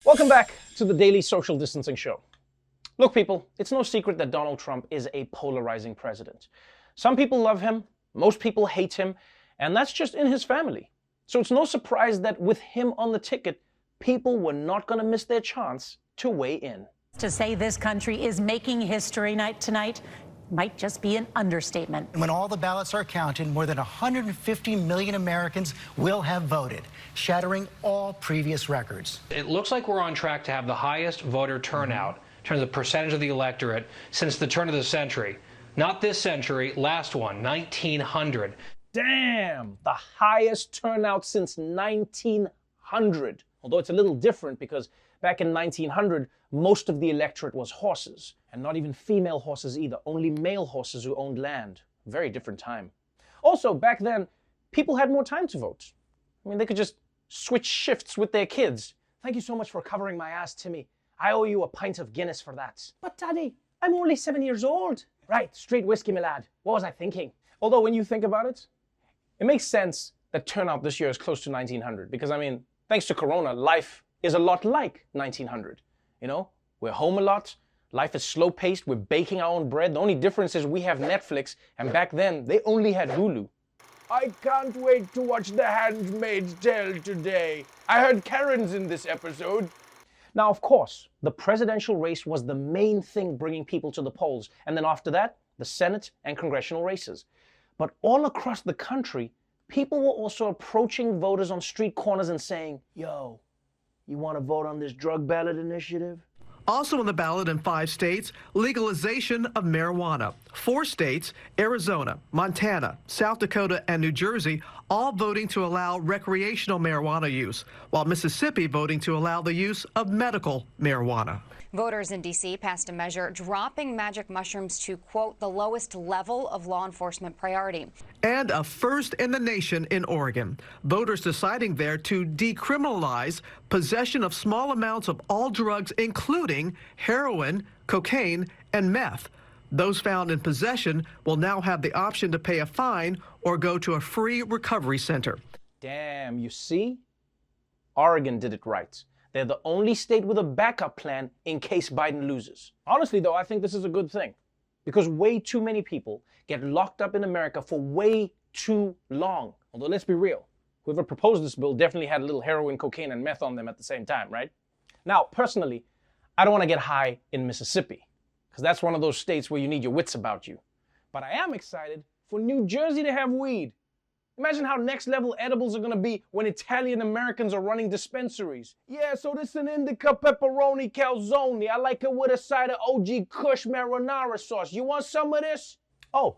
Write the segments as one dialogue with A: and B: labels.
A: Welcome back to the Daily Social Distancing Show. Look, people, it's no secret that Donald Trump is a polarizing president. Some people love him, most people hate him, and that's just in his family. So it's no surprise that with him on the ticket, people were not going to miss their chance to weigh in.
B: To say this country is making history tonight might just be an understatement.
C: When all the ballots are counted, more than 150 million Americans will have voted, shattering all previous records.
D: It looks like we're on track to have the highest voter turnout in terms of percentage of the electorate since the turn of the century. Not this century, last one, 1900.
A: Damn, the highest turnout since 1900. Although it's a little different because back in 1900, most of the electorate was horses, and not even female horses either, only male horses who owned land. Very different time. Also, back then, people had more time to vote. I mean, they could just switch shifts with their kids. Thank you so much for covering my ass, Timmy. I owe you a pint of Guinness for that. But Daddy, I'm only 7 years old. Right, straight whiskey, my lad. What was I thinking? Although when you think about it, it makes sense that turnout this year is close to 1900 because, I mean, thanks to Corona, life is a lot like 1900. You know, we're home a lot. Life is slow-paced. We're baking our own bread. The only difference is we have Netflix, and back then, they only had Hulu. I can't wait to watch The Handmaid's Tale today. I heard Karen's in this episode. Now, of course, the presidential race was the main thing bringing people to the polls. And then after that, the Senate and congressional races. But all across the country, people were also approaching voters on street corners and saying, yo, you want to vote on this drug ballot initiative?
E: Also on the ballot in 5 states, legalization of marijuana. 4 states, Arizona, Montana, South Dakota, and New Jersey, all voting to allow recreational marijuana use, while Mississippi voting to allow the use of medical marijuana.
F: Voters in D.C. passed a measure dropping magic mushrooms to, quote, the lowest level of law enforcement priority.
E: And a first in the nation in Oregon. Voters deciding there to decriminalize possession of small amounts of all drugs, including heroin, cocaine, and meth. Those found in possession will now have the option to pay a fine or go to a free recovery center.
A: Damn, you see? Oregon did it right. They're the only state with a backup plan in case Biden loses. Honestly, though, I think this is a good thing because way too many people get locked up in America for way too long. Although, let's be real, whoever proposed this bill definitely had a little heroin, cocaine, and meth on them at the same time, right? Now, personally, I don't want to get high in Mississippi because that's one of those states where you need your wits about you. But I am excited for New Jersey to have weed. Imagine how next level edibles are going to be when Italian Americans are running dispensaries. Yeah, so this is an indica pepperoni calzone. I like it with a side of OG Kush marinara sauce. You want some of this? Oh,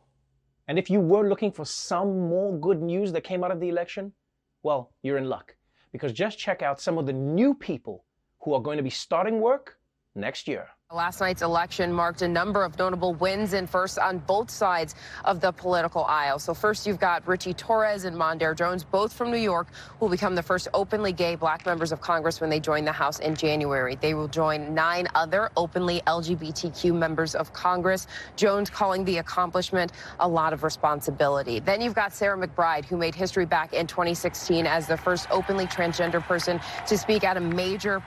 A: and if you were looking for some more good news that came out of the election, well, you're in luck. Because just check out some of the new people who are going to be starting work next year.
G: Last night's election marked a number of notable wins and firsts on both sides of the political aisle. So first you've got Ritchie, Torres, and Mondaire, both from New York, who will become the first openly gay black members of Congress when they join the House in January. They will join 9 other openly LGBTQ members of Congress. Jones calling the accomplishment a lot of responsibility. Then you've got Sarah McBride, who made history back in 2016 as the first openly transgender person to speak at a major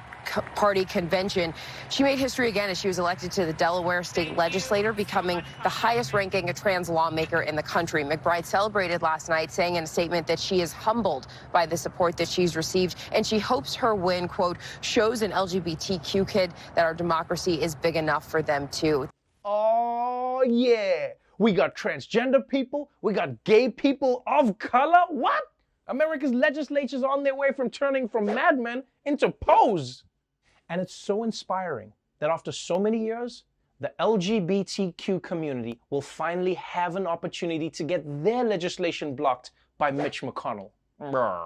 G: party convention. She made history again as she was elected to the Delaware state legislature, becoming the highest ranking trans lawmaker in the country. McBride celebrated last night, saying in a statement that she is humbled by the support that she's received, and she hopes her win, quote, shows an LGBTQ kid that our democracy is big enough for them too.
A: Oh, yeah. We got transgender people. We got gay people of color. What? America's legislature's on their way from turning from Mad Men into Pose. And it's so inspiring that after so many years, the LGBTQ community will finally have an opportunity to get their legislation blocked by Mitch McConnell. Brr.